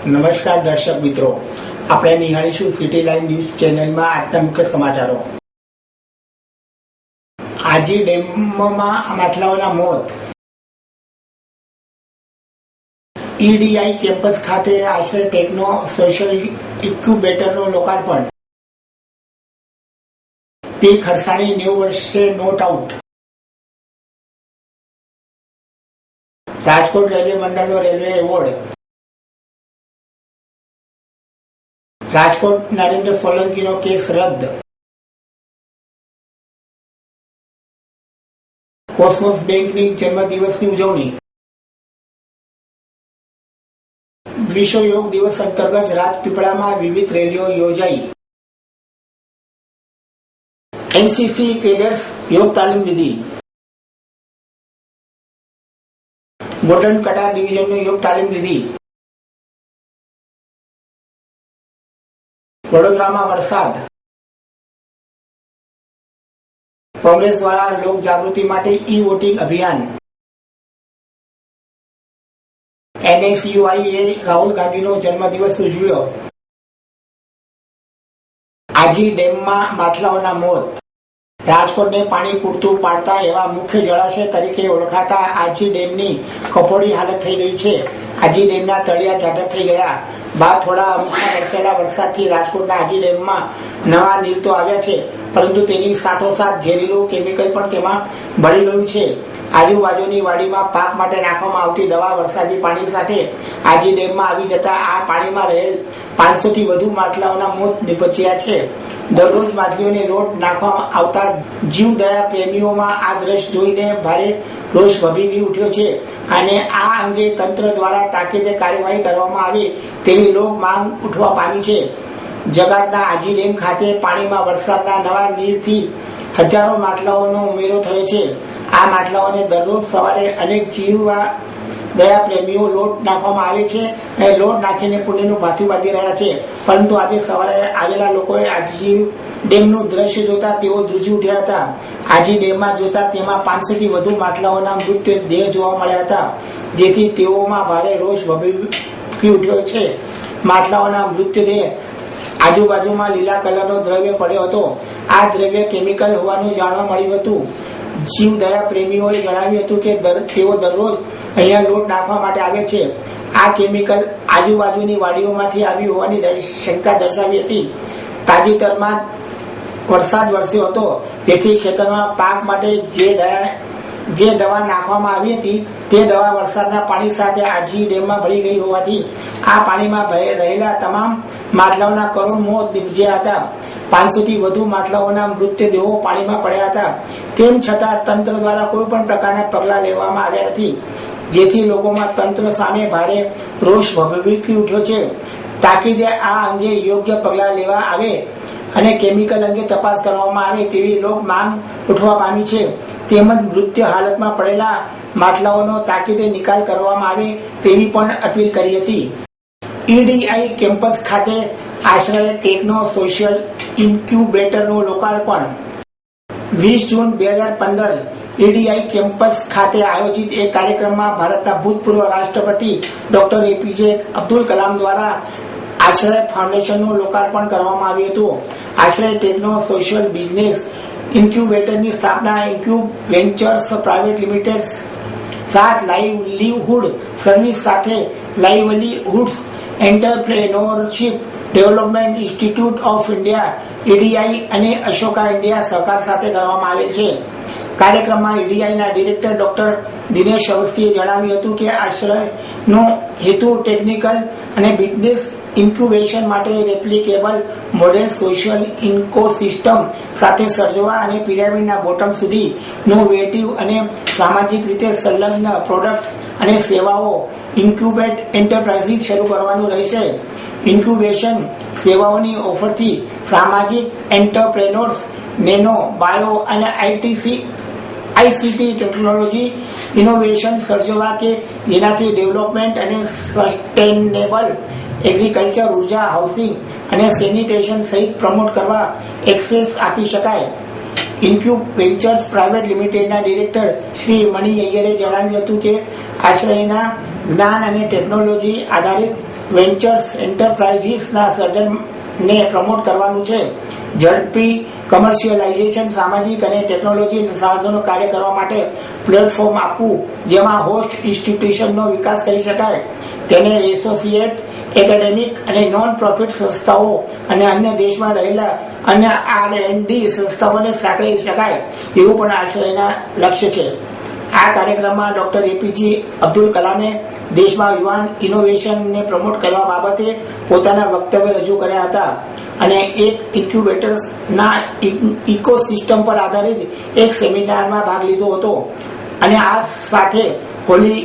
નમસ્કાર દર્શક મિત્રો, આપણે નિહાળીશું સિટી લાઈવ ન્યૂઝ ચેનલમાં આજના મુખ્ય સમાચારો. આજી ડેમમાં માછલાઓના મોત. ઈડીઆઈ કેમ્પસ ખાતે આશ્રય ટેકનો સોશિયલ ઇન્ક્યુબેટરનું લોકાર્પણ. પી ખરસાણી 90 વર્ષે નોટ આઉટ. રાજકોટ રેલવે મંડળનો રેલવે એવોર્ડ. રાજકોટ નરેન્દ્ર સોલંકીનો કેસ રદ. કોસ્મોસ બેંકની જન્મદિવસની ઉજવણી. વિશ્વ યોગ દિવસ અંતર્ગત રાજપીપળામાં વિવિધ રેલીઓ યોજાઈ. એનસીસી કેડેટ્સ યોગ તાલીમ લીધી. બોર્ડન કટાર ડિવિઝનની યોગ તાલીમ લીધી. વડોદરામાં વરસાદ. કોંગ્રેસ દ્વારા લોક જાગૃતિ માટે ઈ વોટિંગ અભિયાન. એનએસયુઆઈએ રાહુલ ગાંધીનો જન્મદિવસ ઉજવ્યો. આજી ડેમમાં માછલાઓના મોત. રાજકોટને પાણી પૂરતું પાડતા એવા મુખ્ય જળાશય તરીકે ઓળખાતા આજી ડેમની કફોડી હાલત થઈ ગઈ છે. આજી ડેમના તળિયા ઝાટક થઈ ગયા બાદ થોડા અમુકમાં વરસેલા વરસાદથી રાજકોટના આજી ડેમમાં નવા નીર તો આવ્યા છે, પરંતુ તેની સાથોસાથ ઝેરીલું કેમિકલ પણ તેમાં ભળી ગયું છે. આજુબાજુની વાડીમાં પાક માટે નાખવામાં આવતી દવા વરસાદી પાણી સાથે આજી ડેમમાં આવી જતા આ પાણીમાં રહેલ 500 થી વધુ માછલાઓના મોત નિપજ્યા છે. દરરોજ માછલીઓને લોટ નાખવામાં આવતા જીવદયા પ્રેમીઓમાં આ દ્રશ્ય જોઈને ભારે રોષ ભભીગી ઉઠ્યો છે અને આ અંગે તંત્ર દ્વારા તાકીદે કાર્યવાહી કરવામાં આવે તેવી લોક માંગ ઉઠવા પામી છે. જગાતના આજી ડેમ ખાતે પાણીમાં વરસાદના નવા નીરથી હજારો માછલાઓનો ઉમેરો થયો છે. આ માછલાઓને દરરોજ સવારે અનેક દયા પ્રેમીઓ લોટ નાખવામાં આવે છે અને લોટ નાખીને પુણ્યનું ભાથું બાંધી રહ્યા છે, પરંતુ આજે સવારે આવેલા લોકોએ આજી ડેમનું દ્રશ્ય જોતા તેઓ ધ્રુજી ઉઠ્યા હતા. આજી ડેમમાં જોતા તેમાં 500 થી વધુ માછલાઓના મૃતદેહ જોવા મળ્યા હતા, જેથી તેઓમાં ભારે રોષ ભભૂકી ઉઠ્યો છે. માછલાઓના મૃતદેહ આજુબાજુમાં લીલા કલરનો દ્રવ્ય પડ્યો હતો. આ દ્રવ્ય કેમિકલ હોવાનું જાણવા મળ્યું હતું. જીવદયા પ્રેમીઓએ જણાવ્યું હતું કે તેઓ દરરોજ અહીંયા લોટ નાખવા માટે આવે છે. આ કેમિકલ આજુબાજુની વાડીઓમાંથી આવી હોવાની શંકા દર્શાવી હતી. તાજેતરમાં વરસાદ વરસ્યો હતો, તેથી ખેતરમાં પાક માટે જે દવા નાખવામાં આવી હતી તે દવા વરસાદના પાણી સાથે આજી ડેમમાં ભળી ગઈ હોવાથી આ પાણીમાં રહેલા તમામ માછલાઓના કરોડ મોત નિપજ્યા હતા. 500 થી વધુ માછલાઓના મૃતદેહો પાણીમાં પડ્યા હતા. તેમ છતાં તંત્ર દ્વારા કોઈ પણ પ્રકારના પગલાં લેવામાં આવ્યા નથી, જેથી લોકોમાં તંત્ર સામે ભારે રોષ ભભૂકી ઉઠ્યો છે. તાકીદે આ અંગે યોગ્ય પગલાં લેવા આવે અને કેમિકલ અંગે તપાસ કરવામાં આવે તેવી લોક માંગ ઉઠવા પામી છે. તેમજ મૃત્યુ હાલતમાં પડેલા માછલાઓનો તાકીદે નિકાલ કરવામાં આવે તેવી પણ અપીલ કરી હતી. ઈડીઆઈ કેમ્પસ ખાતે આશ્રય ટેકનો સોશિયલ ઇન્ક્યુબેટરનું લોકાર્પણ. 20 જૂન 2015 ઈડીઆઈ કેમ્પસ ખાતે આયોજિત એક કાર્યક્રમમાં ભારતના ભૂતપૂર્વ રાષ્ટ્રપતિ ડોક્ટર એપીજે અબ્દુલ કલામ દ્વારા આશ્રય ફાઉન્ડેશનનું લોકાર્પણ કરવામાં આવ્યું હતું. આશ્રય ટેકનો સોશિયલ બિઝનેસ ઇન્ક્યુબેટરની સ્થાપના Incube Ventures Private Limited 7 livelihood service સાથે livelihoods entrepreneurship development institute of India EDI અને અશોકા ઇન્ડિયા સહકાર સાથે કરવામાં આવેલ છે. કાર્યક્રમમાં ઈડીઆઈના ડિરેક્ટર ડોક્ટર દિનેશ અવસ્થીએ જણાવ્યું હતું કે આશ્રયનો હેતુ ટેકનિકલ અને બિઝનેસ ઇન્ક્યુબેશન માટે રેપ્લિકેબલ મોડેલ સોશિયલ ઇકોસિસ્ટમ સાથે સર્જવા અને પિરામિડના બોટમ સુધી ઇનોવેટિવ અને સામાજિક રીતે સંલગ્ન પ્રોડક્ટ અને સેવાઓ ઇન્ક્યુબેટ એન્ટરપ્રાઇઝિસ શરૂ કરવાનું રહેશે. ઇન્ક્યુબેશન સેવાઓની ઓફરથી સામાજિક એન્ટરપ્રેન્યોર્સ નેનો બાયો અને આઈસીટી ટેકનોલોજી ઇનોવેશન સર્જવા કે જેનાથી ડેવલપમેન્ટ અને સસ્ટેનેબલ એગ્રીકલ્ચર, ઉર્જા, હાઉસિંગ અને સેનિટેશન સહિત પ્રમોટ કરવા એક્સેસ આપી શકાય. ઇન્ક્યુબ વેન્ચર્સ પ્રાઇવેટ લિમિટેડના ડિરેક્ટર શ્રી મણિ અય્યરે જણાવ્યું હતું કે આશ્રયના જ્ઞાન અને ટેકનોલોજી આધારિત વેન્ચર્સ એન્ટરપ્રાઇઝીસના સર્જનને પ્રમોટ કરવાનું છે. ઝડપી કમર્શિયલાઇઝેશન, સામાજિક અને ટેકનોલોજી સાહસોનું કાર્ય કરવા માટે પ્લેટફોર્મ આપવું જેમાં હોસ્ટ ઇન્સ્ટિટ્યુશનનો વિકાસ કરી શકાય, તેને એસોસિએટ એકેડેમિક અને નોન પ્રોફિટ સંસ્થાઓ અને અન્ય દેશમાં રહેલા અન્ય R&D સંસ્થાઓને સાંકળી શકાય એવું પણ આશ્રયના લક્ષ્ય છે. આ કાર્યક્રમમાં ડોક્ટર એપીજે અબ્દુલ કલામે દેશમાં યુવાન ઇનોવેશનને પ્રમોટ કરવા બાબતે પોતાના વક્તવ્ય રજૂ કર્યા હતા અને એક ઇન્ક્યુબેટર્સના ઇકોસિસ્ટમ પર આધારિત એક સેમિનારમાં ભાગ લીધો હતો. અને આ સાથે હોલી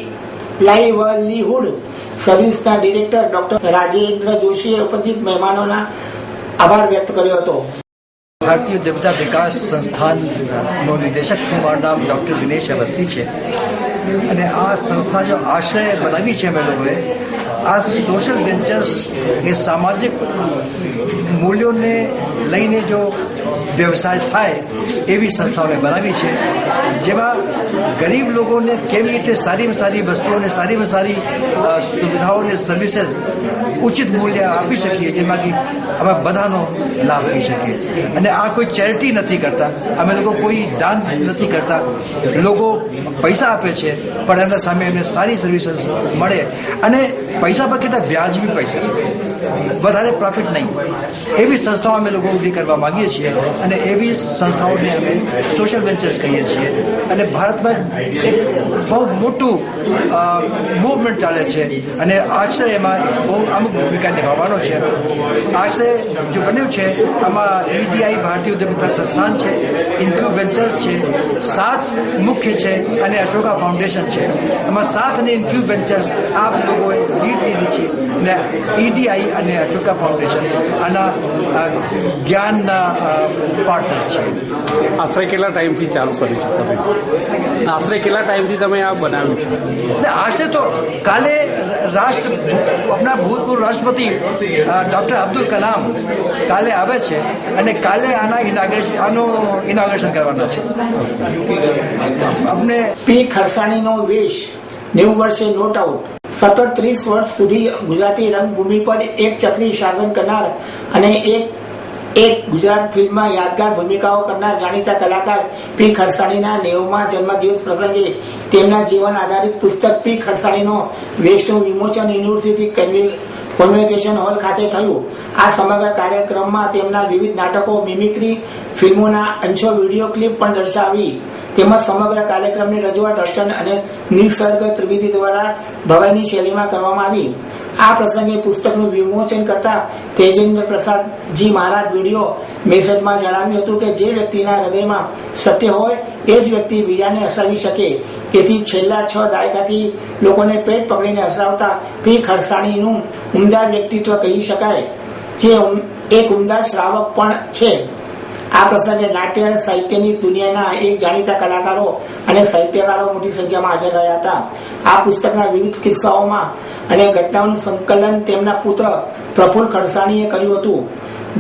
લાઇવલીહુડ સર્વિસના ડિરેક્ટર ડોક્ટર રાજેન્દ્ર જોશીએ ઉપસ્થિત મહેમાનોના આભાર વ્યક્ત કર્યો હતો. ભારતીય ઉદ્યમિતા વિકાસ સંસ્થાનનો નિદેશક છું. મારું નામ ડૉક્ટર દિનેશ અવસ્થી છે અને આ સંસ્થા જો આશ્રય બનાવી છે અમે લોકોએ, આ સોશિયલ વેન્ચર્સ એ સામાજિક મૂલ્યોને લઈને જો વ્યવસાય થાય એવી સંસ્થાઓને બનાવી છે, જેમાં ગરીબ લોકોને કેવી રીતે સારીમાં સારી વસ્તુઓને સારીમાં સારી સુવિધાઓને સર્વિસીસ ઉચિત મૂલ્ય આપી શકીએ, જેમાં કે અમે બધાનો લાભ થઈ શકે. અને આ કોઈ ચેરિટી નથી કરતા, અમે લોકો કોઈ દાન નથી કરતા. લોકો પૈસા આપે છે પણ એમના સામે એમને સારી સર્વિસીસ મળે અને પૈસા પર કેટલા વ્યાજબી પૈસા, વધારે પ્રોફિટ નહીં. એવી સંસ્થાઓ અમે લોકો ઊભી કરવા માગીએ છીએ અને એવી સંસ્થાઓને અમે સોશિયલ વેન્ચર્સ કહીએ છીએ. અને ભારતમાં એક બહુ મોટું મૂવમેન્ટ ચાલે છે અને આશ્રય એમાં બહુ અમુક ભૂમિકા નિભાવવાનો છે. આશ્રય જો બન્યું છે આમાં EDI ભારતીય ઉદ્યમિતા સંસ્થાન છે, ઇન્ક્યુબ વેન્ચર્સ છે, 7 મુખ્ય છે અને અશોકા ફાઉન્ડેશન છે. એમાં 7 અને ઇન્ક્યુબ વેન્ચર્સ આ લોકોએ લીડ લીધી છે અને EDI અને અશોકા ફાઉન્ડેશન આના જ્ઞાનના પાર્ટનર્સ છે. આશ્રય કેટલા ટાઈમથી ચાલુ કર્યું છે તમે? આશ્રય કેટલા ટાઈમથી તમે આ બનાવ્યું છે? આશ્રય તો કાલે આપણા ભૂતપૂર્વ રાષ્ટ્રપતિ ડૉક્ટર અબ્દુલ કલામ કાલે આવે છે અને કાલે આનું ઇનાગ્રેશન કરવાના છે. આપણે પી ખરસાણીનો વેશ 90 વર્ષે નોટ આઉટ. સતત 30 વર્ષ સુધી ગુજરાતી રંગભૂમિ પર એક ચક્રી શાસન કરનાર અને એક ગુજરાત ફિલ્મમાં યાદગાર ભૂમિકાઓ કરનાર જાણીતા કલાકાર પી ખરસાણીના 90મા જન્મદિવસ પ્રસંગે તેમના જીવન આધારિત પુસ્તક પી ખરસાણીનો વેશનું વિમોચન યુનિવર્સિટી કોન્વોકેશન હોલ ખાતે થયું. આ સમગ્ર કાર્યક્રમમાં તેમના વિવિધ નાટકો, મિમિક્રી, ફિલ્મોના અંશો, વિડીયો ક્લિપ પણ દર્શાવી તેમજ સમગ્ર કાર્યક્રમની રજૂઆત દર્શન અને નિસર્ગ ત્રિવેદી દ્વારા ભવાઈની શૈલીમાં કરવામાં આવી. આ પ્રસંગે પુસ્તકનું વિમોચન કરતા તેજેન્દ્ર પ્રસાદજી મહારાજ વિડીયો મેસેજમાં જણાવ્યું હતું કે જે વ્યક્તિના હૃદયમાં સત્ય હોય એ જ વ્યક્તિ બીજાને હસાવી શકે. તેથી છેલ્લા 6 દાયકાથી લોકોને પેટ પકડીને હસાવતા પી ખરસાણીનું ઉમદા વ્યક્તિત્વ કહી શકાય, જે એક ઉમદા શ્રાવક પણ છે. આ પ્રસંગે નાટ્ય સાહિત્યની દુનિયાના એક જાણીતા કલાકારો અને સાહિત્યકારો મોટી સંખ્યામાં હાજર રહ્યા હતા. આ પુસ્તકના વિવિધ કિસ્સાઓમાં અને ઘટનાઓનું સંકલન તેમના પુત્ર પ્રફુલ્લ ખરસાણીએ કર્યું હતું,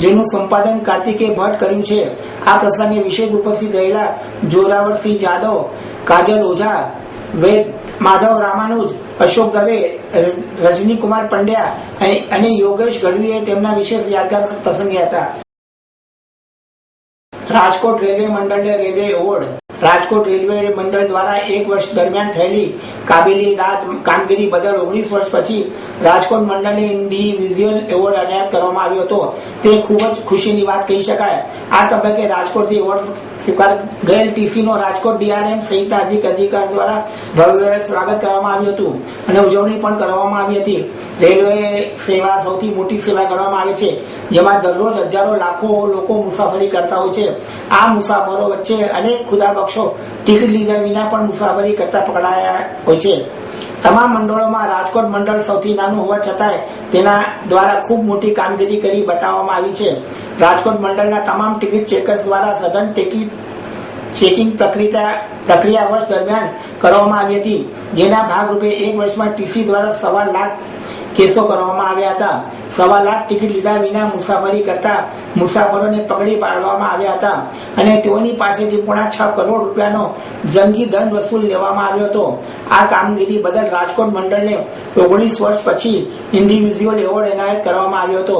જેનું સંપાદન કાર્તિકેય ભટ્ટ કર્યું છે. આ પ્રસંગે વિશેષ ઉપસ્થિત રહેલા જોરાવરસિંહ જાદવ, કાજલ ઓઝા, વેદ માધવ રામાનુજ, અશોક દવે, રજનીકુમાર પંડ્યા અને યોગેશ ગઢવીએ તેમના વિશેષ યાદગાર પ્રસંગે હતા. રાજકોટ રેલવે મંડળને રેલવે એવોર્ડ. રાજકોટ રેલવે મંડળ દ્વારા 1 વર્ષ દરમિયાન થયેલી કાબિલિયત કામગીરી બદલ 19 વર્ષ પછી રાજકોટ મંડળને ઇન્ડિવિઝ્યુઅલ એવોર્ડ એનાયત કરવામાં આવ્યો હતો. તે ખૂબ જ ખુશીની વાત કહી શકાય. આ તબક્કે રાજકોટથી એવોર્ડ સ્વીકાર ગયેલ ટીસીનો રાજકોટ DRM સહિતના અધિકારીઓ દ્વારા ભવ્ય સ્વાગત કરવામાં આવ્યું હતું અને ઉજવણી પણ કરવામાં આવી હતી. રેલવે સેવા સૌથી મોટી સેવા ગણવામાં આવે છે, જેમાં દરરોજ હજારો લાખો લોકો મુસાફરી કરતા હોય છે. આ મુસાફરો વચ્ચે અનેક ખુદાબક્ષો ટિકિટ લીધા વિના પણ મુસાફરી કરતા પકડાયા હોય છે. તમામ મંડળોમાં રાજકોટ મંડળ સૌથી નાનું હોવા છતાંય તેના દ્વારા ખૂબ મોટી કામગીરી કરી બતાવવામાં આવી છે. રાજકોટ મંડળના તમામ ટિકિટ ચેકર્સ દ્વારા સઘન ચેકિંગ પ્રક્રિયા વર્ષ દરમિયાન કરવામાં આવી હતી, જેના ભાગરૂપે 1 વર્ષમાં ટીસી દ્વારા 1.25 લાખ કેસો કરવામાં આવ્યા હતા. 1.25 લાખ ટિકિટ લીધા વિના મુસાફરી કરતા મુસાફરોને પકડી પાડવામાં આવ્યા હતા અને તેઓની પાસેથી 6.5 કરોડ રૂપિયાનો જંગી દંડ વસૂલ લેવામાં આવ્યો હતો. આ કામગીરી બદલ રાજકોટ મંડળને 19 વર્ષ પછી ઇન્ડિવિજ્યુઅલ એવોર્ડ એનાયત કરવામાં આવ્યો હતો,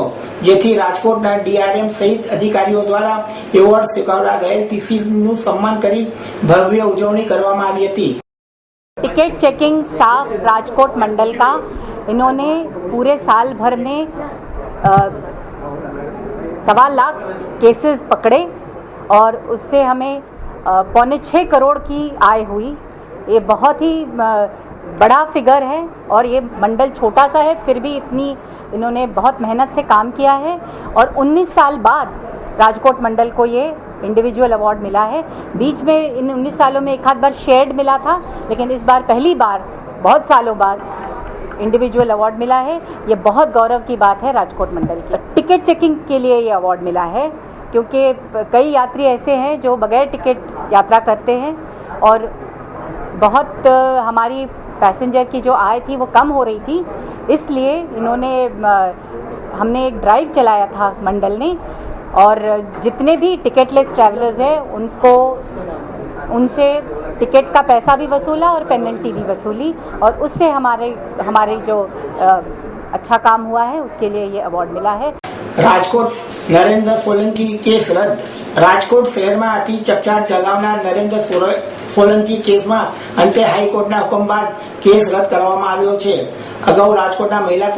જેથી રાજકોટના ડીઆરએમ સહિત અધિકારીઓ દ્વારા એવોર્ડ સ્વીકારવા ગયેલ ટીસીનું સન્માન કરી ભવ્ય ઉજવણી કરવામાં આવી હતી. टिकट चेकिंग स्टाफ राजकोट मंडल का इन्होंने पूरे साल भर में 1.25 लाख केसेस पकड़े और उससे हमें 6.25 करोड़ की आय हुई. ये बहुत ही बड़ा फिगर है और ये मंडल छोटा सा है, फिर भी इतनी इन्होंने बहुत मेहनत से काम किया है और 19 साल बाद राजकोट मंडल को ये इंडिविजुअल अवार्ड मिला है. बीच में इन 19 सालों में एक आध बार शेयर्ड मिला था, लेकिन इस बार पहली बार बहुत सालों बाद इंडिविजुअल अवार्ड मिला है. ये बहुत गौरव की बात है राजकोट मंडल की. टिकट चेकिंग के लिए ये अवार्ड मिला है क्योंकि कई यात्री ऐसे हैं जो बगैर टिकट यात्रा करते हैं और बहुत हमारी पैसेंजर की जो आय थी वो कम हो रही थी. इसलिए हमने एक ड्राइव चलाया था मंडल ने और जितने भी टिकटलेस ट्रैवलर्स हैं उनसे टिकट का पैसा भी वसूला और पेनल्टी भी वसूली और उससे हमारे जो अच्छा काम हुआ है उसके लिए ये अवार्ड मिला है. રાજકોટ નરેન્દ્ર સોલંકી કેસ રદ. રાજકોટ શહેરમાં અતિ ચકચાર ચલાવનાર નરેન્દ્ર સોલંકી કેસમાં અંતે હાઈકોર્ટના હુકમ બાદ કેસ રદ કરવામાં આવ્યો છે. અગાઉ રાજકોટના મહિલા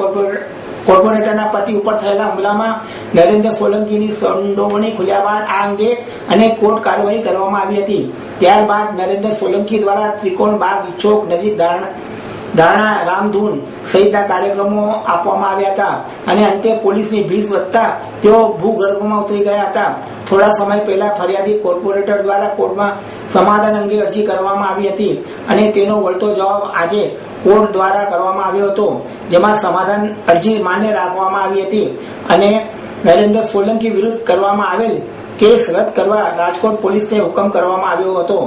કોર્પોરેટરના પતિ ઉપર થયેલા હુમલામાં નરેન્દ્ર સોલંકીની સંડોવણી ખુલ્યા બાદ આ અંગે અને કોર્ટ કાર્યવાહી કરવામાં આવી હતી. ત્યારબાદ નરેન્દ્ર સોલંકી દ્વારા ત્રિકોણ બાગ ચોક નજીક ધારણા રામધૂન સહિતના કાર્યક્રમો આપવામાં આવ્યા હતા અને અંતે પોલીસની ભીડ વધતા તેઓ ભૂગર્ભમાં ઉતરી ગયા હતા. થોડા સમય પહેલા ફરિયાદી કોર્પોરેટર દ્વારા કોર્ટમાં સમાધાન અંગે અરજી કરવામાં આવી હતી અને તેનો વળતો જવાબ આજે કોર્ટ દ્વારા કરવામાં આવ્યો હતો, જેમાં સમાધાન અરજી માન્ય રાખવામાં આવી હતી અને નરેન્દ્ર સોલંકી વિરુદ્ધ કરવામાં આવેલ કેસ રદ કરવા રાજકોટ પોલીસને હુકમ કરવામાં આવ્યો હતો,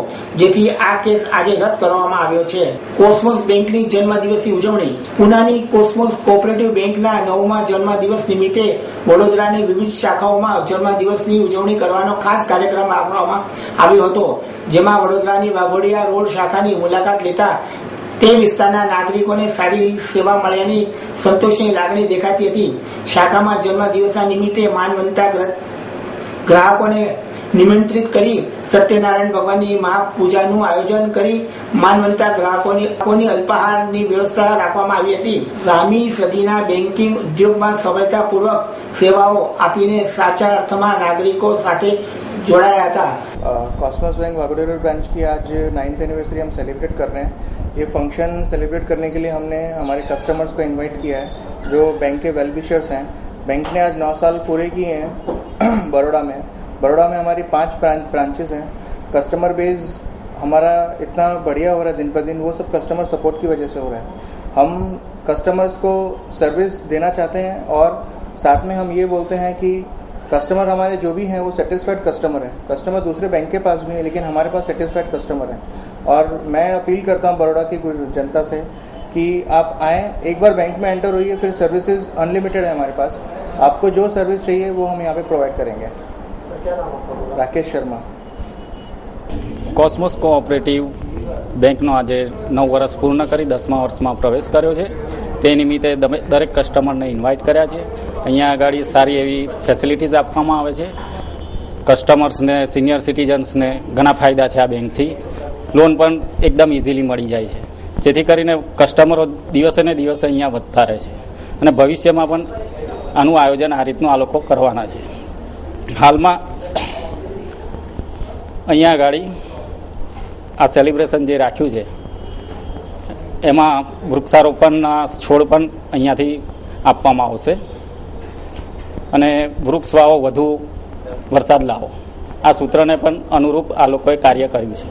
જેથી આ કેસ આજે રદ કરવામાં આવ્યો છે. કોસ્મોસ બેંકની જન્મદિવસની ઉજવણી. પુનાની કોસ્મોસ કોઓપરેટિવ બેંકના 9મા જન્મદિવસ નિમિત્તે વડોદરાની વિવિધ શાખાઓમાં જન્મદિવસની ઉજવણી કરવાનો ખાસ કાર્યક્રમ આપવામાં આવ્યો હતો, જેમાં વડોદરાની વાઘોડિયા રોડ શાખાની મુલાકાત લેતા તે વિસ્તારના નાગરિકોને સારી સેવા મળ્યાની સંતોષની લાગણી દેખાતી હતી. શાખામાં જન્મદિવસના નિમિત્તે માનવંતા ગ્રાહકોને નિમંત્રિત કરી સત્યનારાયણ ભગવાનની મહાપૂજાનું આયોજન કરી માનવંતા ગ્રાહકોની અલ્પાહારની વ્યવસ્થા રાખવામાં આવી હતી. 20મી સદીના બેન્કિંગ ઉદ્યોગમાં સફળતાપૂર્વક સેવાઓ આપીને સાચા અર્થમાં નાગરિકો સાથે जोड़ाया था. कॉस्मोस बैंक वागोडोर ब्रांच की आज 9th एनिवर्सरी हम सेलिब्रेट कर रहे हैं. ये फंक्शन सेलिब्रेट करने के लिए हमने हमारे कस्टमर्स को इनवाइट किया है जो बैंक के वेल विशर्स हैं. बैंक ने आज 9 साल पूरे किए हैं बड़ौदा में हमारी 5 ब्रांचेस हैं. कस्टमर बेस हमारा इतना बढ़िया हो रहा है दिन पर दिन, वो सब कस्टमर सपोर्ट की वजह से हो रहा है. हम कस्टमर्स को सर्विस देना चाहते हैं और साथ में हम ये बोलते हैं कि कस्टमर हमारे जो भी हैं वो सेटिस्फाइड कस्टमर हैं. कस्टमर दूसरे बैंक के पास भी है लेकिन हमारे पास सेटिस्फाइड कस्टमर हैं. और मैं अपील करता हूँ बड़ौदा की जनता से कि आप आएँ, एक बार बैंक में एंटर होइए, फिर सर्विसेज अनलिमिटेड है हमारे पास. आपको जो सर्विस चाहिए वो हम यहाँ पे प्रोवाइड करेंगे. राकेश शर्मा. કોસ્મોસ કોઓપરેટિવ બેંકનો આજે 9 વર્ષ પૂર્ણ કરી 10મા વર્ષમાં પ્રવેશ કર્યો છે. તે નિમિત્તે દરેક કસ્ટમરને ઇન્વાઇટ કર્યા છે. અહીંયા આગળ સારી એવી ફેસિલિટીઝ આપવામાં આવે છે. કસ્ટમર્સને, સિનિયર સિટીઝન્સને ઘણા ફાયદા છે આ બેંકથી. લોન પણ એકદમ ઇઝીલી મળી જાય છે, જેથી કરીને કસ્ટમરો દિવસે ને દિવસે અહીંયા વધતા રહે છે અને ભવિષ્યમાં પણ આનું આયોજન આ રીતનું આ લોકો કરવાના છે. હાલમાં અહીંયા આગળ આ સેલિબ્રેશન જે રાખ્યું છે એમાં વૃક્ષારોપણના છોડ પણ અહીંયાથી આપવામાં આવશે અને વૃક્ષ વાવો વધુ વરસાદ લાવો આ સૂત્રને પણ અનુરૂપ આ લોકોએ કાર્ય કર્યું છે.